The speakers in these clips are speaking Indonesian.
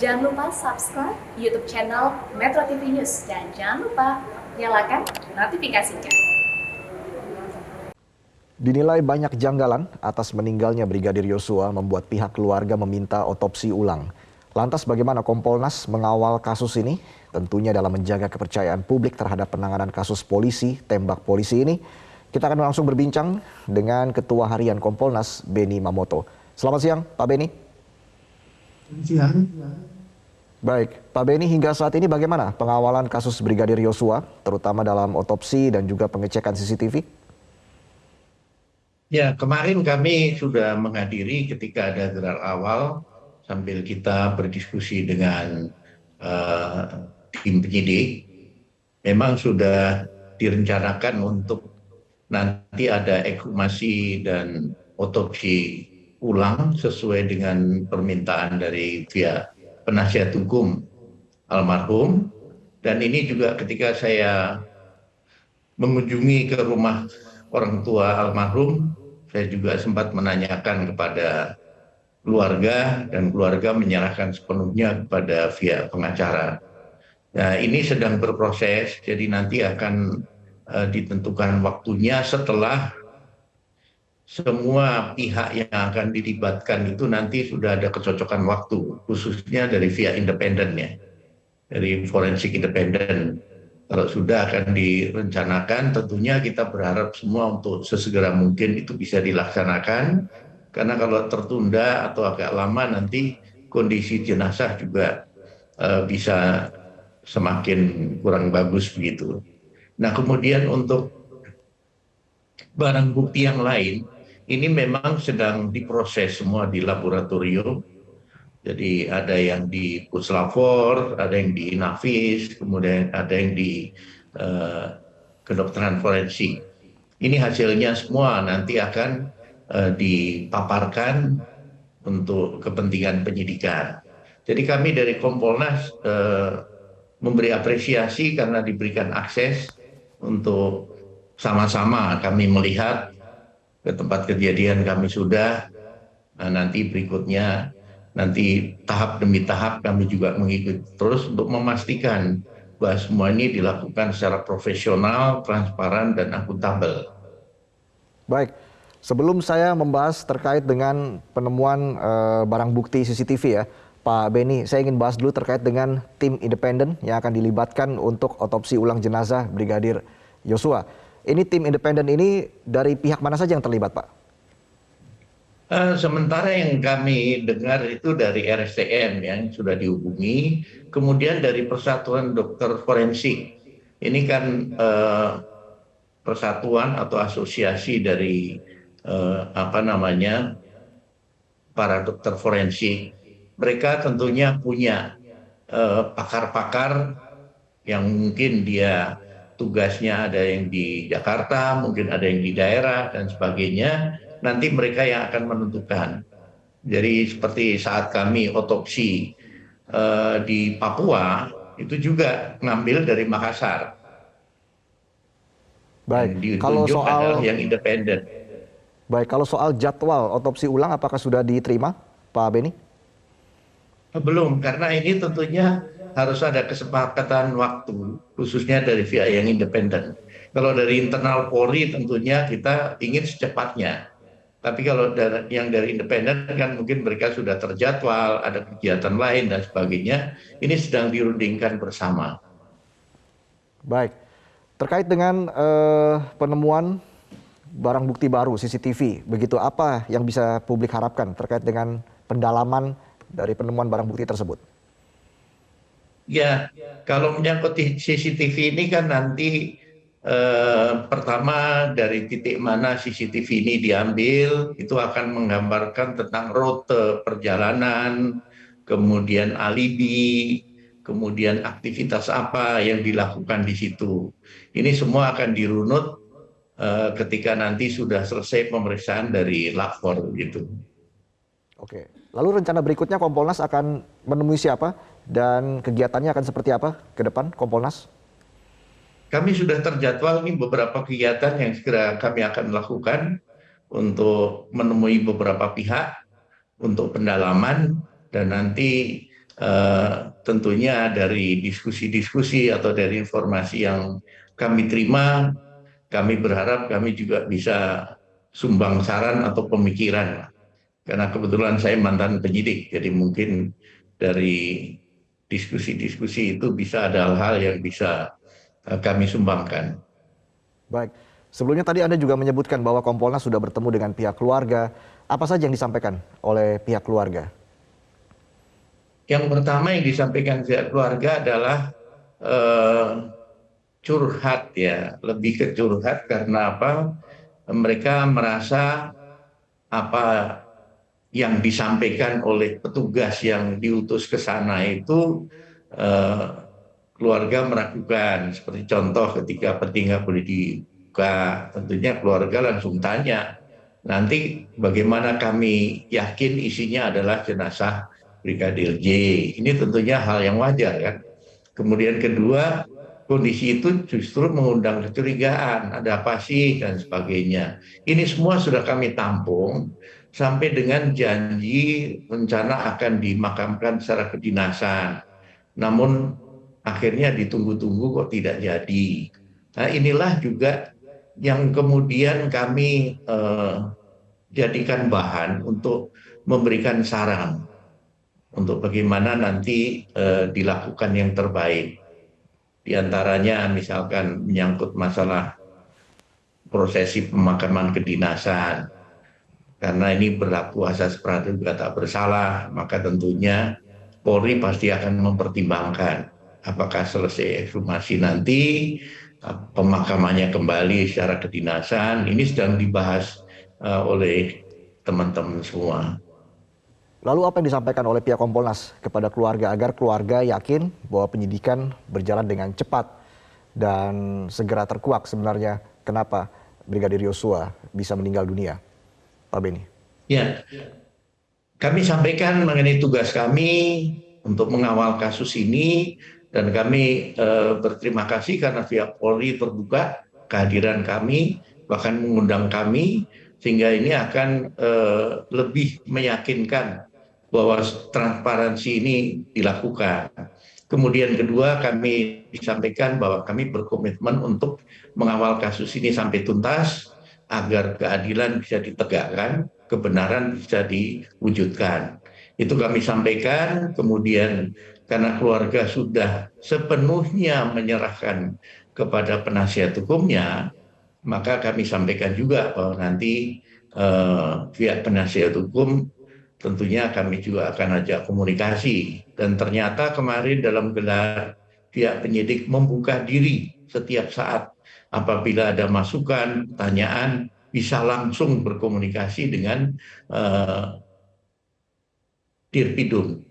Jangan lupa subscribe YouTube channel Metro TV News dan jangan lupa nyalakan notifikasinya. Dinilai banyak janggalan atas meninggalnya Brigadir Yosua membuat pihak keluarga meminta otopsi ulang. Lantas bagaimana Kompolnas mengawal kasus ini? Tentunya dalam menjaga kepercayaan publik terhadap penanganan kasus polisi, tembak polisi ini. Kita akan langsung berbincang dengan Ketua Harian Kompolnas, Beni Mamoto. Selamat siang, Pak Beni. Siang. Baik, Pak Beni, hingga saat ini bagaimana pengawalan kasus Brigadir Yosua, terutama dalam otopsi dan juga pengecekan CCTV? Ya, kemarin kami sudah menghadiri ketika ada gelar awal sambil kita berdiskusi dengan tim penyidik. Memang sudah direncanakan untuk nanti ada ekshumasi dan otopsi ulang sesuai dengan permintaan dari pihak penasihat hukum almarhum. Dan ini juga ketika saya mengunjungi ke rumah orang tua almarhum, saya juga sempat menanyakan kepada keluarga dan keluarga menyerahkan sepenuhnya kepada pihak pengacara. Nah, ini sedang berproses, jadi nanti akan ditentukan waktunya setelah semua pihak yang akan dilibatkan itu nanti sudah ada kecocokan waktu, khususnya dari pihak independennya, dari forensik independen. Kalau sudah akan direncanakan, tentunya kita berharap semua untuk sesegera mungkin itu bisa dilaksanakan. Karena kalau tertunda atau agak lama nanti kondisi jenazah juga bisa semakin kurang bagus begitu. Nah, kemudian untuk barang bukti yang lain, ini memang sedang diproses semua di laboratorium. Jadi ada yang di Puslapfor, ada yang di Inafis, kemudian ada yang di kedokteran forensik. Ini hasilnya semua nanti akan dipaparkan untuk kepentingan penyidikan. Jadi kami dari Kompolnas memberi apresiasi karena diberikan akses untuk sama-sama kami melihat ke tempat kejadian kami sudah. Nah, nanti berikutnya nanti tahap demi tahap kami juga mengikuti terus untuk memastikan bahwa semua ini dilakukan secara profesional, transparan, dan akuntabel. Baik, sebelum saya membahas terkait dengan penemuan barang bukti CCTV ya, Pak Beni, saya ingin bahas dulu terkait dengan tim independen yang akan dilibatkan untuk otopsi ulang jenazah Brigadir Yosua. Ini tim independen ini dari pihak mana saja yang terlibat, Pak? Sementara yang kami dengar itu dari RSTM yang sudah dihubungi, kemudian dari Persatuan Dokter Forensik. Ini kan persatuan atau asosiasi dari para dokter forensik. Mereka tentunya punya pakar-pakar yang mungkin dia tugasnya ada yang di Jakarta, mungkin ada yang di daerah dan sebagainya. Nanti mereka yang akan menentukan. Jadi seperti saat kami otopsi di Papua, itu juga ngambil dari Makassar. Baik, Yang kalau ditunjuk adalah soal yang independen. kalau soal jadwal otopsi ulang apakah sudah diterima, Pak Beni? Belum, karena ini tentunya harus ada kesepakatan waktu, khususnya dari pihak yang independen. Kalau dari internal Polri tentunya kita ingin secepatnya. Tapi kalau yang dari independen kan mungkin mereka sudah terjadwal, ada kegiatan lain dan sebagainya. Ini sedang dirundingkan bersama. Baik, terkait dengan penemuan barang bukti baru CCTV, begitu apa yang bisa publik harapkan terkait dengan pendalaman dari penemuan barang bukti tersebut? Ya, kalau menyangkut CCTV ini kan nanti pertama dari titik mana CCTV ini diambil, itu akan menggambarkan tentang rute perjalanan, kemudian alibi, kemudian aktivitas apa yang dilakukan di situ. Ini semua akan dirunut ketika nanti sudah selesai pemeriksaan dari lapor gitu. Oke, lalu rencana berikutnya Kompolnas akan menemui siapa dan kegiatannya akan seperti apa ke depan Kompolnas? Kami sudah terjadwal nih beberapa kegiatan yang segera kami akan lakukan untuk menemui beberapa pihak untuk pendalaman dan nanti tentunya dari diskusi-diskusi atau dari informasi yang kami terima, kami berharap kami juga bisa sumbang saran atau pemikiran. Karena kebetulan saya mantan penyidik, jadi mungkin dari diskusi-diskusi itu bisa ada hal-hal yang bisa kami sumbangkan. Baik, sebelumnya tadi Anda juga menyebutkan bahwa Kompolnas sudah bertemu dengan pihak keluarga. Apa saja yang disampaikan oleh pihak keluarga? Yang pertama yang disampaikan pihak keluarga adalah eh, curhat ya, lebih ke curhat karena apa? Mereka merasa apa yang disampaikan oleh petugas yang diutus ke sana itu eh, keluarga meragukan. Seperti contoh ketika peti nggak boleh dibuka, tentunya keluarga langsung tanya, nanti bagaimana kami yakin isinya adalah jenazah Brigadir J. Ini tentunya hal yang wajar kan. Kemudian kedua, kondisi itu justru mengundang kecurigaan, ada apa sih dan sebagainya. Ini semua sudah kami tampung sampai dengan janji rencana akan dimakamkan secara kedinasan. Namun akhirnya ditunggu-tunggu kok tidak jadi. Nah inilah juga yang kemudian kami jadikan bahan untuk memberikan saran untuk bagaimana nanti dilakukan yang terbaik. Di antaranya misalkan menyangkut masalah prosesi pemakaman kedinasan. Karena ini berlaku asas praduga tak bersalah, maka tentunya Polri pasti akan mempertimbangkan apakah selesai ekshumasi nanti pemakamannya kembali secara kedinasan. Ini sedang dibahas oleh teman-teman semua. Lalu apa yang disampaikan oleh pihak Kompolnas kepada keluarga agar keluarga yakin bahwa penyidikan berjalan dengan cepat dan segera terkuak sebenarnya kenapa Brigadir Yosua bisa meninggal dunia, Pak Beni? Ya, kami sampaikan mengenai tugas kami untuk mengawal kasus ini dan kami berterima kasih karena pihak Polri terbuka kehadiran kami, bahkan mengundang kami sehingga ini akan lebih meyakinkan bahwa transparansi ini dilakukan. Kemudian kedua kami disampaikan bahwa kami berkomitmen untuk mengawal kasus ini sampai tuntas agar keadilan bisa ditegakkan, kebenaran bisa diwujudkan. Itu kami sampaikan, kemudian karena keluarga sudah sepenuhnya menyerahkan kepada penasihat hukumnya, maka kami sampaikan juga bahwa nanti pihak penasihat hukum tentunya kami juga akan ajak komunikasi. Dan ternyata kemarin dalam gelar pihak penyidik membuka diri setiap saat apabila ada masukan, pertanyaan, bisa langsung berkomunikasi dengan Dirpidum.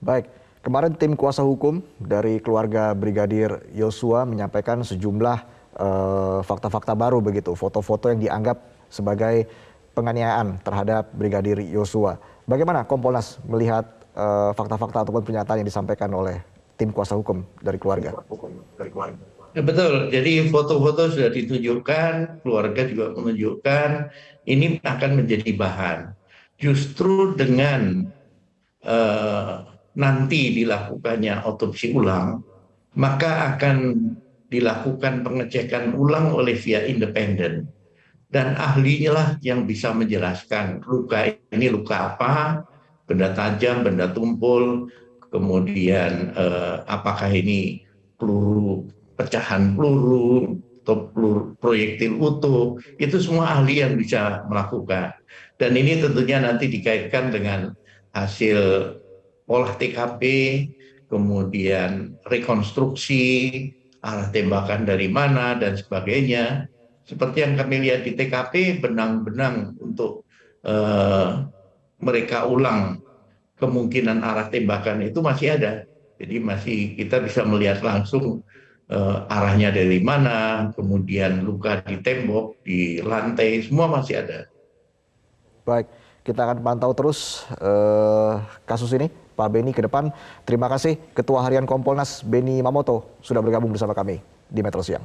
Baik, kemarin tim kuasa hukum dari keluarga Brigadir Yosua menyampaikan sejumlah fakta-fakta baru begitu, foto-foto yang dianggap sebagai penganiayaan terhadap Brigadir Yosua. Bagaimana Kompolnas melihat fakta-fakta ataupun pernyataan yang disampaikan oleh tim kuasa hukum dari keluarga? Ya, betul, jadi foto-foto sudah ditunjukkan, keluarga juga menunjukkan, ini akan menjadi bahan. Justru dengan nanti dilakukannya otopsi ulang, maka akan dilakukan pengecekan ulang oleh pihak independen. Dan ahlinya lah yang bisa menjelaskan luka ini luka apa, benda tajam, benda tumpul, kemudian apakah ini peluru, pecahan peluru, atau proyektil utuh, itu semua ahli yang bisa melakukan. Dan ini tentunya nanti dikaitkan dengan hasil olah TKP, kemudian rekonstruksi, arah tembakan dari mana, dan sebagainya. Seperti yang kami lihat di TKP, benang-benang untuk mereka ulang kemungkinan arah tembakan itu masih ada. Jadi masih kita bisa melihat langsung arahnya dari mana, kemudian luka di tembok, di lantai, semua masih ada. Baik, kita akan pantau terus kasus ini, Pak Beni, ke depan. Terima kasih Ketua Harian Kompolnas Beni Mamoto sudah bergabung bersama kami di Metro Siang.